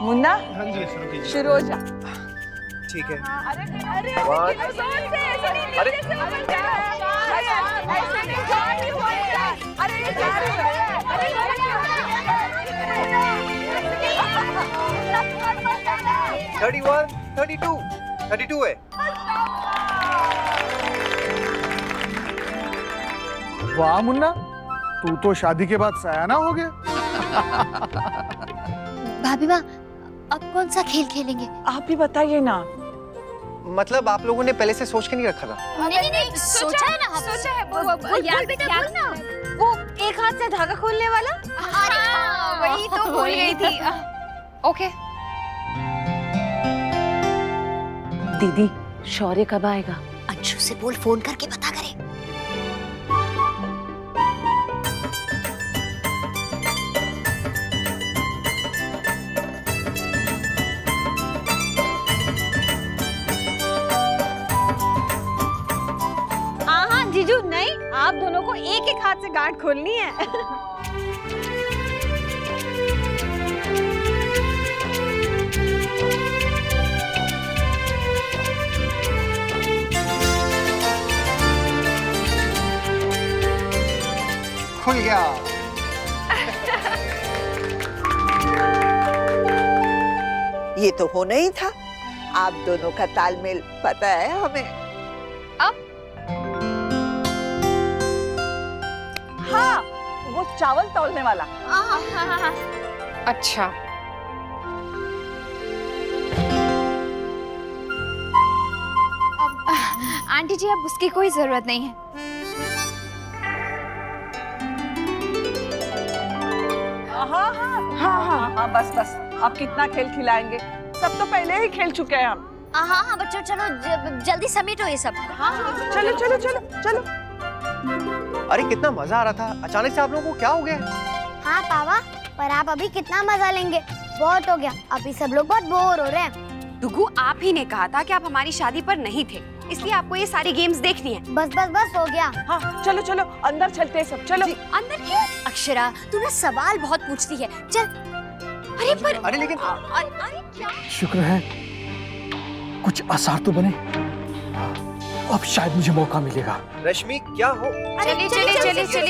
मुन्ना हाँ जी शुरू कीजिए। शुरू हो जा। ठीक है। अरे अरे अरे 31, 32 है। वाह मुन्ना, तू तो शादी के बाद सयाना हो गया। भाभी माँ, अब कौन सा खेल खेलेंगे? आप ही बताइए ना। मतलब आप लोगों ने पहले से सोच के नहीं रखा था? नहीं, सोचा है ना, सोचा है। याद ना, वो एक हाथ से धागा खोलने वाला। अरे वही तो भूल गई थी। ओके। दीदी, शौर्य कब आएगा? अंशु से बोल फोन करके पता करे। हाँ जीजू, नहीं, आप दोनों को एक एक हाथ से गांठ खोलनी है। खुल गया। ये तो होना ही था। आप दोनों का तालमेल पता है हमें। अब हाँ, वो चावल तौलने वाला। अच्छा। आंटी जी, अब उसकी कोई जरूरत नहीं है। हाँ, बस आप कितना खेल खिलाएंगे? सब तो पहले ही खेल चुके हैं हम। हाँ बच्चों, चलो जल्दी समेटो ये सब। चलो। अरे कितना मजा आ रहा था, अचानक से आप लोगों को क्या हो गया? हाँ पापा, पर आप अभी कितना मजा लेंगे? बहुत हो गया, अभी सब लोग बहुत बोर हो रहे हैं। दुगु, आप ही ने कहा था कि आप हमारी शादी पर नहीं थे, इसलिए आपको ये सारी गेम्स देखनी है। बस हो गया। हाँ, चलो अंदर चलते हैं सब। चलो। अंदर क्यों? अक्षरा, तू ना सवाल बहुत पूछती है। चल। अरे लेकिन अरे क्या? शुक्र है कुछ आसार तो बने, अब शायद मुझे मौका मिलेगा। रश्मि क्या हो?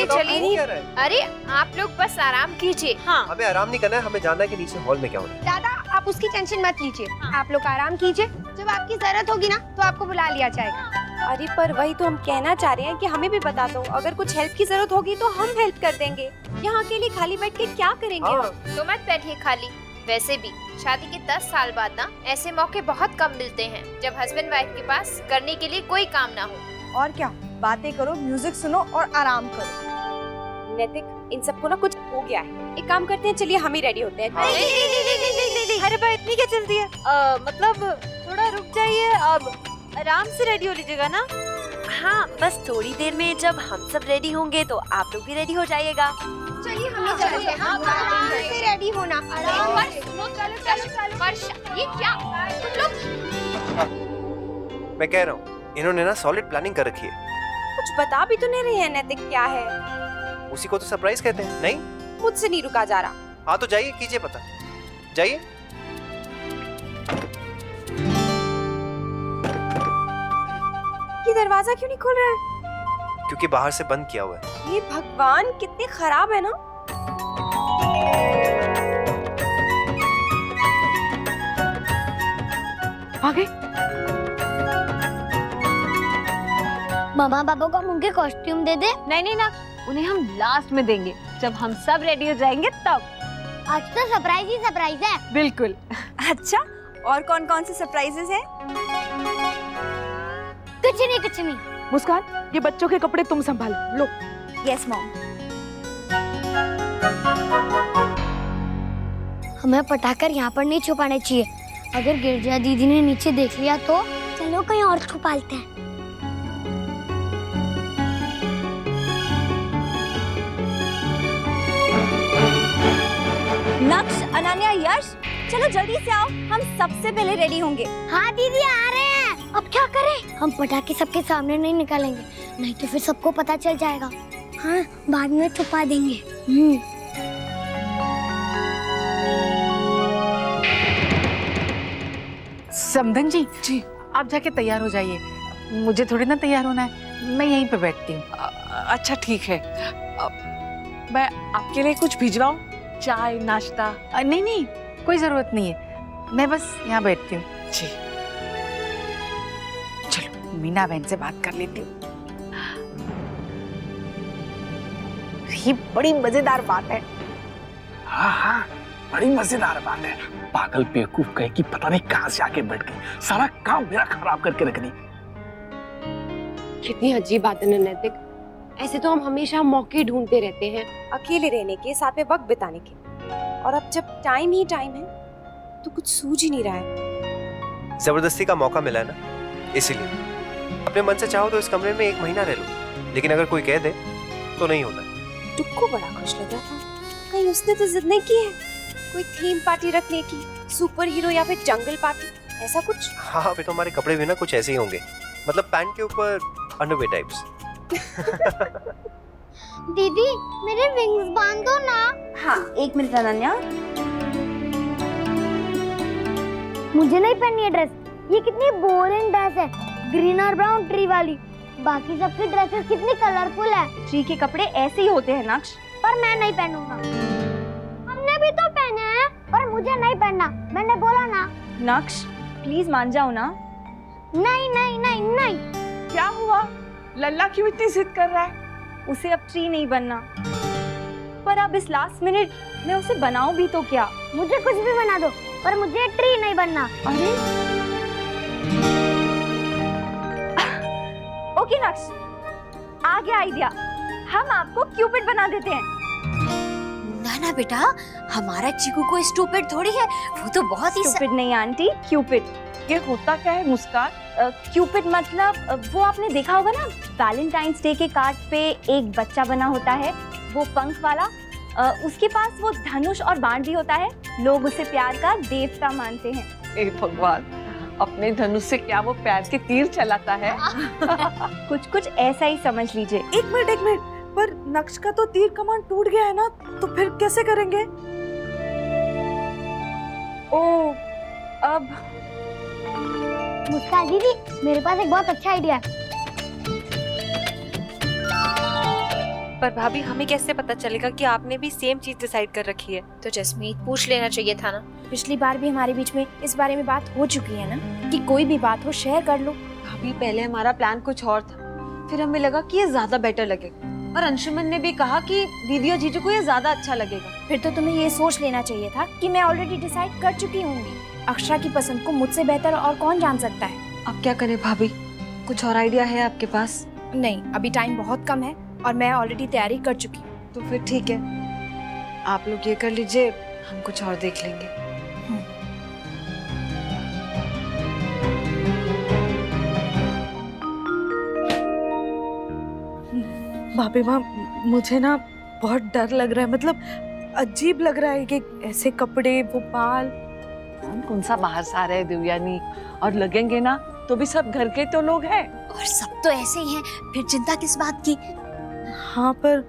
चलिए। अरे आप लोग बस आराम कीजिए। हाँ, हमें आराम नहीं करना है, हमें जानना है कि नीचे हॉल में क्या हो रहा है। दादा आप उसकी टेंशन मत लीजिए। आप लोग आराम कीजिए, जब आपकी जरूरत होगी ना तो आपको बुला लिया जाएगा। अरे पर वही तो हम कहना चाह रहे हैं कि हमें भी बता दो, अगर कुछ हेल्प की जरूरत होगी तो हम हेल्प कर देंगे। यहाँ अकेले खाली बैठ के क्या करेंगे हम? तो मत बैठिए खाली। वैसे भी शादी के 10 साल बाद ना ऐसे मौके बहुत कम मिलते हैं जब हस्बैंड वाइफ के पास करने के लिए कोई काम ना हो। और क्या, बातें करो, म्यूजिक सुनो और आराम करो। नैतिक, इन सबको ना कुछ हो गया है। एक काम करते हैं, चलिए हम ही रेडी होते हैं। नहीं। अरे भाई, इतनी क्या जल्दी है? मतलब थोड़ा रुक जाइए, अब आराम से रेडी हो लीजिएगा ना। हाँ, बस थोड़ी देर में जब हम सब रेडी होंगे तो आप लोग भी रेडी हो जाइएगा। चलिए हम चलते हैं। आराम से रेडी होना। ये क्या तुम लोग? मैं कह रहा हूँ, इन्होंने ना सॉलिड प्लानिंग कर रखी है। कुछ बता भी तो नहीं रहे हैं नैतिक, क्या है? उसी को तो सरप्राइज कहते हैं। नहीं, मुझसे नहीं रुका जा रहा। हाँ तो जाइए, कीजिए पता, जाइए। ये दरवाजा क्यों नहीं खुल रहा है? क्योंकि बाहर से बंद किया हुआ है। ये भगवान, कितने खराब है ना। आ गए। मम्मा पापा को हम उनके कॉस्ट्यूम दे दे। नहीं ना, उन्हें हम लास्ट में देंगे, जब हम सब रेडी हो जाएंगे तब। आज तो सरप्राइज ही सरप्राइज है। बिल्कुल। अच्छा, और कौन कौन से सरप्राइजेस हैं? कुछ नहीं। मुस्कान, ये बच्चों के कपड़े तुम संभालो। लो। Yes mom. हमें पटाकर यहाँ पर नहीं छुपाने चाहिए, अगर गिरजा दीदी ने नीचे देख लिया तो। चलो कहीं और छुपाते हैं। नक्श, अनन्या, यश, चलो जल्दी से आओ, हम सबसे पहले रेडी होंगे। हाँ दीदी आ रहे हैं। अब क्या करें? हम पटाखे सबके सामने नहीं निकालेंगे, नहीं तो फिर सबको पता चल जाएगा। हाँ, बाद में छुपा देंगे। समधन जी, आप जाके तैयार हो जाइए, मुझे थोड़ी ना तैयार होना है, मैं यहीं पे बैठती हूँ। अच्छा ठीक है, मैं आपके लिए कुछ भिजवाऊं, चाय नाश्ता? नहीं, कोई जरूरत नहीं है, मैं बस यहाँ बैठती हूँ। जी चलो मीना बहन से बात कर लेती हूँ। ये बड़ी मजेदार बात है। हाँ, बड़ी मजेदार बात है। पागल बेवकूफ कहे कि पता नहीं कहां से आके बैठ गई, सारा काम मेरा खराब करके रख दी। कितनी अजीब बात है ना नैतिक, ऐसे तो हम हमेशा मौके ढूंढते रहते हैं अकेले रहने के, साथ में वक्त बिताने के, और अब जब टाइम ही टाइम है तो कुछ सूझ ही नहीं रहा है। जबरदस्ती का मौका मिला है ना, इसीलिए। अपने मन से चाहो तो इस कमरे में 1 महीना रह लो, लेकिन अगर कोई कह दे तो नहीं होता। टुक्को बड़ा खुश लग रहा था, कहीं उसने तो जिद नहीं की है कोई थीम पार्टी रखने की, सुपर हीरो या फिर जंगल पार्टी, ऐसा कुछ? हाँ, फिर तो हमारे कपड़े भी ना कुछ ऐसे ही होंगे, मतलब पैंट के ऊपर अंडरवेयर टाइप्स। दीदी मेरे विंग्स बांध दो ना। हाँ 1 मिनट अनन्या। मुझे नहीं पहननी है ड्रेस, ये कितनी बोरिंग ड्रेस है, ग्रीन और ब्राउन ट्री वाली। बाकी सबकी ड्रेसेस कितनी कलरफुल है। ट्री के कपड़े ऐसे ही होते हैं नक्श। पर मैं नहीं पहनूंगा। हमने भी तो पहने हैं, पर मुझे नहीं पहनना, मैंने बोला ना। नक्श प्लीज मान जाओ ना। नहीं नहीं नहीं नहीं। क्या हुआ? लल्ला क्यों इतनी जिद कर रहा है? उसे अब ट्री नहीं बनना, पर अब इस लास्ट मिनट में उसे बनाऊं भी तो क्या? मुझे कुछ भी बना दो, पर मुझे ट्री नहीं बनना। अरे ओके नक्श, आ गया आइडिया, हम आपको क्यूपिड बना देते हैं। ना बेटा, हमारा चीकू को स्टूपिड थोड़ी है, वो तो बहुत ही स्टूपिड नहीं आंटी, क्यूपिड। ये होता क्या है मुस्कान? क्यूपिड मतलब वो आपने देखा होगा ना, वैलेंटाइंस डे के कार्ड पे एक बच्चा बना होता है, वो पंख वाला, उसके पास वो धनुष और बाण भी होता है, लोग उसे प्यार का देवता मानते हैं। हे भगवान, अपने धनुष से क्या वो प्यार के तीर चलाता है? कुछ ऐसा ही समझ लीजिए। एक मिनट, पर नक्श का तो तीर कमान टूट गया है ना, तो फिर कैसे करेंगे? ओ, अब मुस्कान दीदी, मेरे पास एक बहुत अच्छा आइडिया है। पर भाभी हमें कैसे पता चलेगा कि आपने भी सेम चीज डिसाइड कर रखी है? तो जसमीत पूछ लेना चाहिए था ना। पिछली बार भी हमारे बीच में इस बारे में बात हो चुकी है ना, कि कोई भी बात हो शेयर कर लो। भाभी पहले हमारा प्लान कुछ और था, फिर हमें लगा कि ये ज्यादा बेटर लगेगा, और अंशुमन ने भी कहा कि दीदी और जीजू को ये ज्यादा अच्छा लगेगा। फिर तो तुम्हें ये सोच लेना चाहिए था कि मैं ऑलरेडी डिसाइड कर चुकी होंगी। अक्षरा की पसंद को मुझसे बेहतर और कौन जान सकता है। अब क्या करें भाभी, कुछ और आइडिया है आपके पास? नहीं, अभी टाइम बहुत कम है और मैं ऑलरेडी तैयारी कर चुकी हूँ। तो फिर ठीक है, आप लोग ये कर लीजिए, हम कुछ और देख लेंगे। भाभी माँ, मुझे ना बहुत डर लग रहा है, मतलब अजीब लग रहा है कि ऐसे कपड़े, वो बाल। कौन सा बाहर से आ रहा है देवयानी, और लगेंगे ना तो भी सब घर के तो लोग हैं। और सब तो ऐसे ही हैं, फिर चिंता किस बात की? हाँ, पर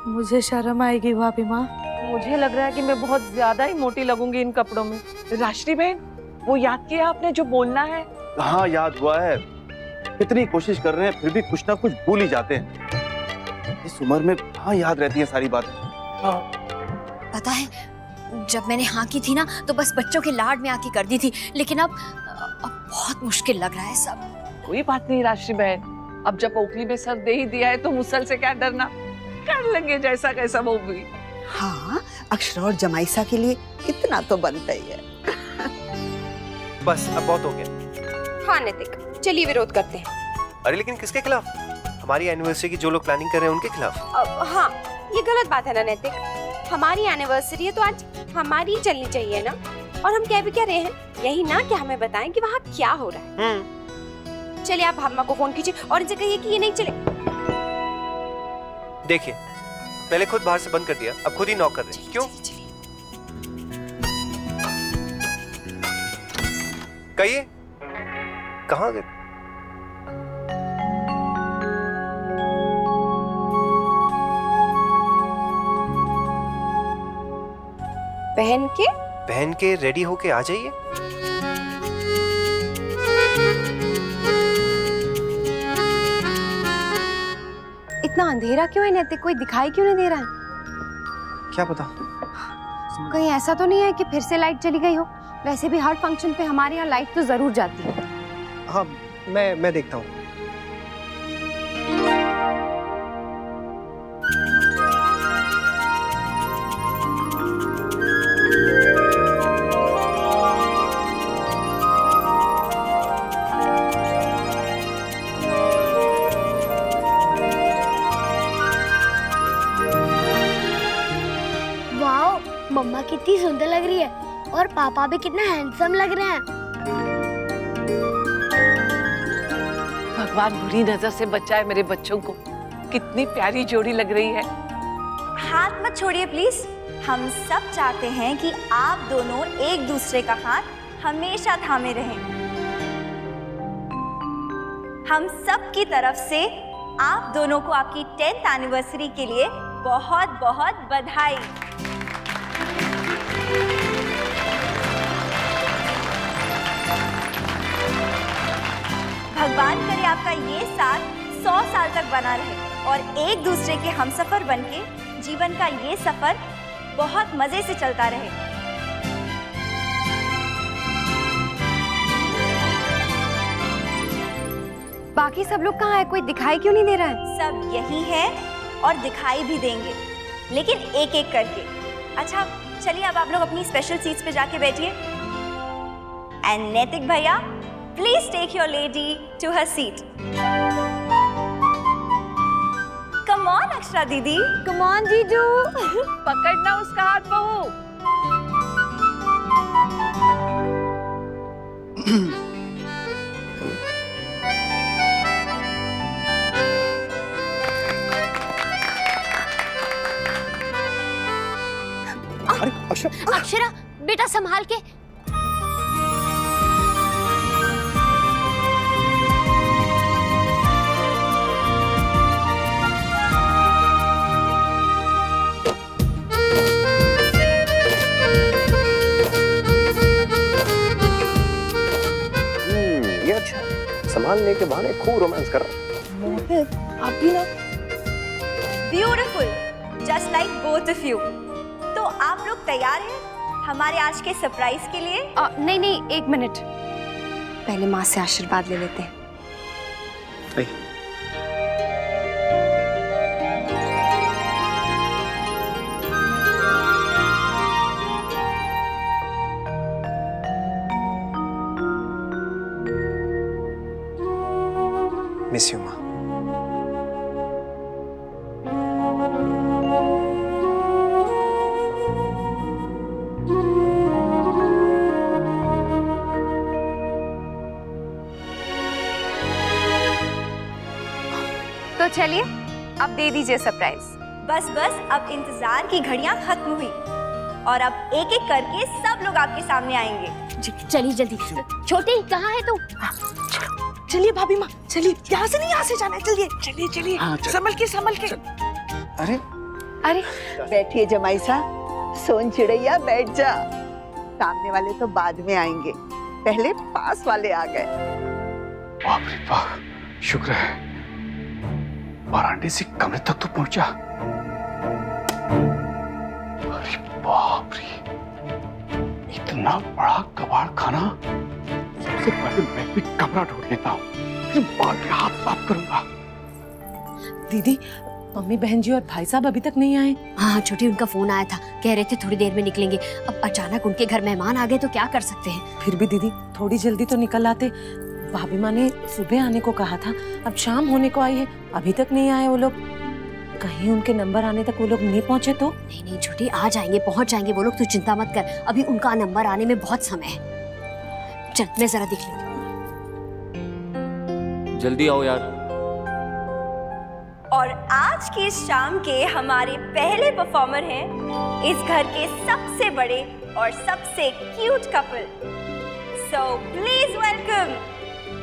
मुझे शर्म आएगी भाभी माँ। मुझे लग रहा है कि मैं बहुत ज्यादा ही मोटी लगूंगी इन कपड़ों में। राष्ट्री बहन, वो याद किया आपने जो बोलना है? हाँ याद हुआ है, कितनी कोशिश कर रहे हैं फिर भी कुछ ना कुछ भूल ही जाते हैं। इस उम्र में हाँ याद रहती है सारी बातें। पता है, जब मैंने हाँ की थी ना तो बस बच्चों के लाड में आके कर दी थी, लेकिन अब बहुत मुश्किल लग रहा है सब। कोई बात नहीं राष्ट्री बहन, अब जब ओखली में सर दे ही दिया है तो मुसल से क्या डरना, कर लेंगे जैसा कैसा वो भी। हाँ, अक्षरा और जमाइसा के लिए इतना तो बनता ही है। बस अब बहुत हो गया। हाँ नैतिक, चलिए विरोध करते हैं। अरे लेकिन किसके खिलाफ? हमारी एनिवर्सरी की जो लोग प्लानिंग कर रहे हैं उनके खिलाफ? हाँ, ये गलत बात है ना नैतिक, हमारी एनिवर्सरी है तो आज हमारी चलनी चाहिए ना। और हम कह भी क्या रहे हैं, यही ना कि हमें बताएं कि वहाँ क्या हो रहा है। चलिए आप भावना को फोन कीजिए और इनसे कहिए कि ये नहीं चले। देखिए, पहले खुद बाहर से बंद कर दिया, अब खुद ही नॉक कर रहे हैं। क्यों? कहिए, कहाँ गए? पहन के रेडी होके आ जाइए। इतना अंधेरा क्यों है नैतिक? कोई दिखाई क्यों नहीं दे रहा है? क्या पता, कहीं ऐसा तो नहीं है कि फिर से लाइट चली गई हो? वैसे भी हर फंक्शन पे हमारे यहाँ लाइट तो जरूर जाती है। हाँ मैं देखता हूँ। मम्मा कितनी सुंदर लग रही है और पापा भी कितना हैंडसम लग रहे हैं। भगवान बुरी नजर से बचाए मेरे बच्चों को। कितनी प्यारी जोड़ी लग रही है। हाथ मत छोड़िए प्लीज। हम सब चाहते हैं कि आप दोनों एक दूसरे का हाथ हमेशा थामे रहें। हम सब की तरफ से आप दोनों को आपकी 10th एनिवर्सरी के लिए बहुत बहुत बधाई। भगवान करे आपका ये साथ 100 साल तक बना रहे और एक दूसरे के हमसफर बनके जीवन का ये सफर बहुत मजे से चलता रहे। बाकी सब लोग कहाँ है? कोई दिखाई क्यों नहीं दे रहा है? सब यही है और दिखाई भी देंगे, लेकिन एक एक करके। अच्छा चलिए अब आप लोग अपनी स्पेशल सीट्स पे जाके बैठिए। एंड नैतिक भैया, please take your lady to her seat. Come on Akshara दीदी। कम ऑन जीजू। पकड़ना उसका हाथ बहू। अक्षरा बेटा संभाल के। ये अच्छा, संभालने के बहाने खूब रोमांस कर रहा। मोहित आप भी ना। Beautiful, just like both of you. तो आप लोग तैयार हैं हमारे आज के सरप्राइज के लिए? नहीं एक मिनट, पहले माँ से आशीर्वाद ले लेते हैं। मिस यू माँ। तो चलिए अब दे दीजिए सरप्राइज। बस अब इंतजार की घड़ियां खत्म हुई और अब एक एक करके सब लोग आपके सामने आएंगे। चलिए जल्दी। छोटी कहाँ है तू? चलिए भाभी माँ, चलिए। यहाँ से नहीं, यहाँ से जाना है। चलिए चलिए। संभल के। अरे बैठिए जमाई साहब। सोन चिड़ैया बैठ जा। सामने वाले तो बाद में आएंगे, पहले पास वाले आ गए। बाप रे बाप, शुक्र है बरामदे से कमरे तक तो पहुंचा। अरे बाप रे, इतना बड़ा कबाड़ खाना। सबसे पहले मैं भी कमरा ढूंढ लेता हूँ, फिर बाद में हाथ साफ करूंगा। दीदी, मम्मी बहन जी और भाई साहब अभी तक नहीं आए? हाँ छोटी, उनका फोन आया था, कह रहे थे थोड़ी देर में निकलेंगे। अब अचानक उनके घर मेहमान आ गए तो क्या कर सकते हैं। फिर भी दीदी थोड़ी जल्दी तो निकल आते। भाभी माँ ने सुबह आने को कहा था, अब शाम होने को आई है, अभी तक नहीं आए वो लोग। कहीं उनके नंबर आने तक वो लोग नहीं पहुंचे तो? नहीं छोटी, आ जाएंगे, पहुंच जाएंगे वो लोग, तू चिंता मत कर। अभी उनका नंबर आने में बहुत समय है। चल मैं जरा देख लूं। जल्दी आओ यार। और आज की शाम के हमारे पहले परफॉर्मर हैं इस घर के सबसे बड़े और सबसे cute couple. So please welcome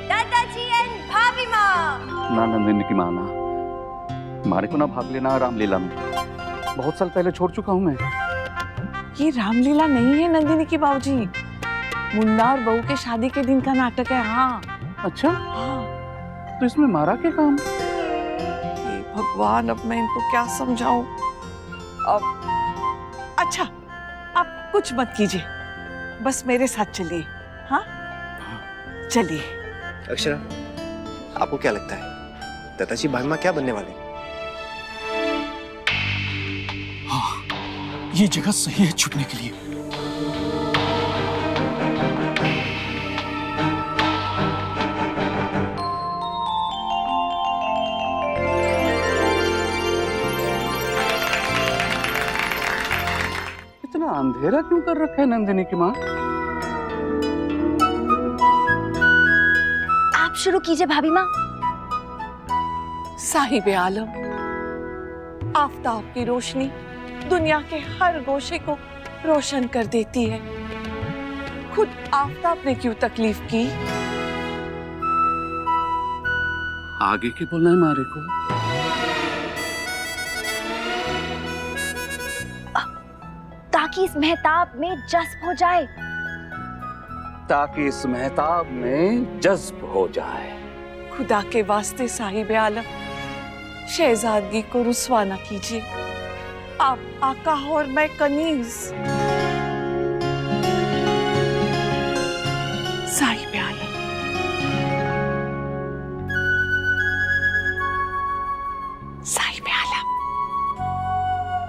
दादाजी एंड भाभी माँ। ना नंदिनी की माँ ना, हमारे को ना भाग लेना रामलीला में। बहुत साल पहले छोड़ चुका हूँ मैं। ये रामलीला नहीं है नंदिनी की बाबूजी, मुन्ना और बहू के शादी के दिन का नाटक है। हाँ। अच्छा हाँ। तो इसमें मारा क्या काम? भगवान, अब मैं इनको क्या समझाऊं? अब अच्छा, आप कुछ मत कीजिए, बस मेरे साथ चलिए। हाँ चलिए। अक्षरा, आपको क्या लगता है दादाजी भाईमा क्या बनने वाले? हाँ, ये जगह सही है छुपने के लिए। इतना अंधेरा क्यों कर रखा है नंदिनी की माँ? आप शुरू कीजिए भाभी माँ। साहिब आलम, आफताब की रोशनी दुनिया के हर गोशे को रोशन कर देती है। खुद आफताब ने क्यों तकलीफ की? आगे की बोलना है मारे को। ताकि इस मेहताब में जज्ब हो जाए। ताकि इस मेहताब में जज्ब हो जाए। खुदा के वास्ते साहिब आलम, शहजादगी को रुस्वा न कीजिए। आप आका और मैं कनीज। साहिब आलम, साहिब आलम,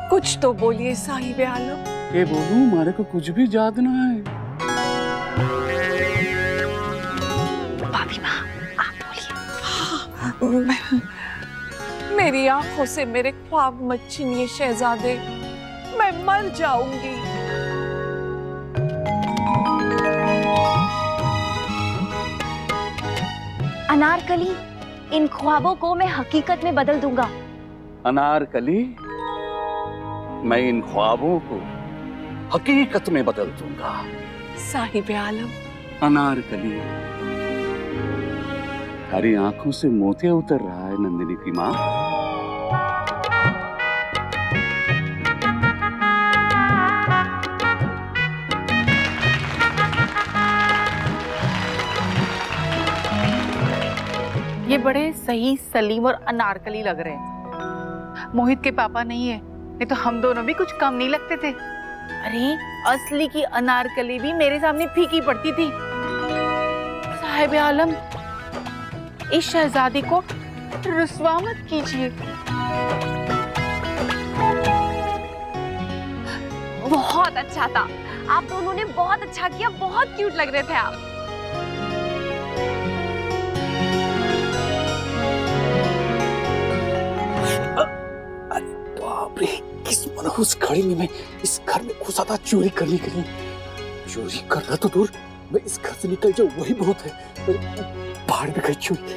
कुछ तो बोलिए साहिब आलम। ये बोलूं, मारे को कुछ भी याद ना है। भाभी माँ, आप बोलिए। मेरी आंखों से मेरे ख्वाब मत छीनिए शहजादे, मैं मर जाऊंगी। अनारकली, इन ख्वाबों को मैं हकीकत में बदल दूंगा। अनारकली, मैं इन ख्वाबों को हकीकत में बदल दूंगा। साहिब आलम। अनारकली, तारी आंखों से मोतिया उतर रहा है नंदिनी की माँ। ये बड़े सही सलीम और अनारकली लग रहे हैं। मोहित के पापा नहीं है, नहीं तो हम दोनों भी कुछ कम नहीं लगते थे। अरे असली की अनारकली भी मेरे सामने फीकी पड़ती थी। साहिब आलम, इस शहजादी को रुस्वा मत कीजिए। बहुत अच्छा था, आप दोनों ने बहुत अच्छा किया, बहुत क्यूट लग रहे थे आप। बाप रे, किस मनहूस घड़ी में मैं इस घर में घुसा था चोरी करने के लिए। चोरी करना तो दूर, मैं इस घर से निकल जाऊं वही बहुत है। बाहर में गई चोरी।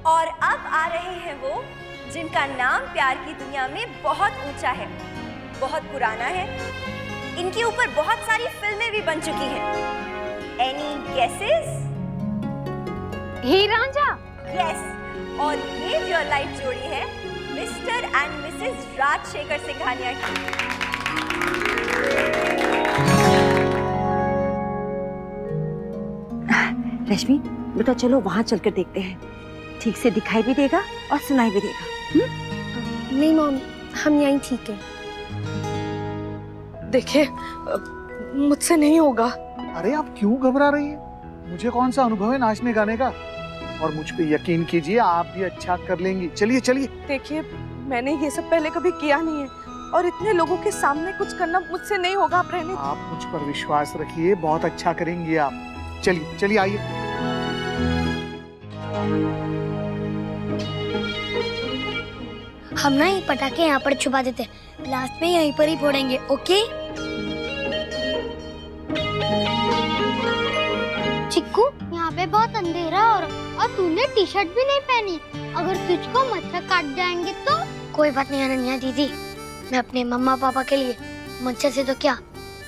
और अब आ रहे हैं वो जिनका नाम प्यार की दुनिया में बहुत ऊंचा है, बहुत पुराना है। इनके ऊपर बहुत सारी फिल्में भी बन चुकी हैं। Any guesses? Heer Ranjha? Yes, और ये रियल लाइफ जोड़ी है Mr and Mrs Rajshekhar Singhania की। रश्मि बेटा, चलो वहाँ चलकर देखते हैं, ठीक से दिखाई भी देगा और सुनाई भी देगा। नहीं मॉम, हम यहीं ठीक है। देखिए, मुझसे नहीं होगा। अरे आप क्यों घबरा रही हैं? मुझे कौन सा अनुभव है नाचने गाने का, और मुझ पे यकीन कीजिए आप भी अच्छा कर लेंगी। चलिए चलिए। देखिए, मैंने ये सब पहले कभी किया नहीं है, और इतने लोगों के सामने कुछ करना मुझसे नहीं होगा। आप रहने। आप मुझ पर विश्वास रखिए, बहुत अच्छा करेंगी आप। चलिए चलिए, आइए। हम ना ये पटाखे यहाँ पर छुपा देते हैं, लास्ट में यहीं पर ही फोड़ेंगे। ओके चिक्कू, यहाँ पे बहुत अंधेरा हो रहा और तूने टी शर्ट भी नहीं पहनी। अगर तुझको मच्छर काट जाएंगे तो? कोई बात नहीं अनन्या दीदी, मैं अपने मम्मा पापा के लिए मच्छर से तो क्या,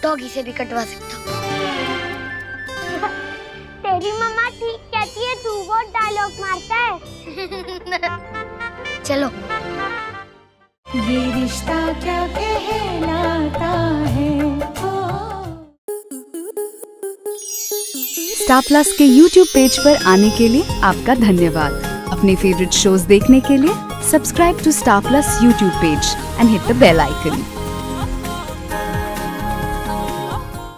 डॉगी से भी कटवा सकता हूँ। तेरी मम्मा ठीक कहती है, तू बहुत डायलॉग मारता है। चलो। ये रिश्ता क्या कहलाता है। स्टार प्लस के YouTube पेज पर आने के लिए आपका धन्यवाद। अपने फेवरेट शोज देखने के लिए subscribe to Star Plus YouTube page and hit the bell icon.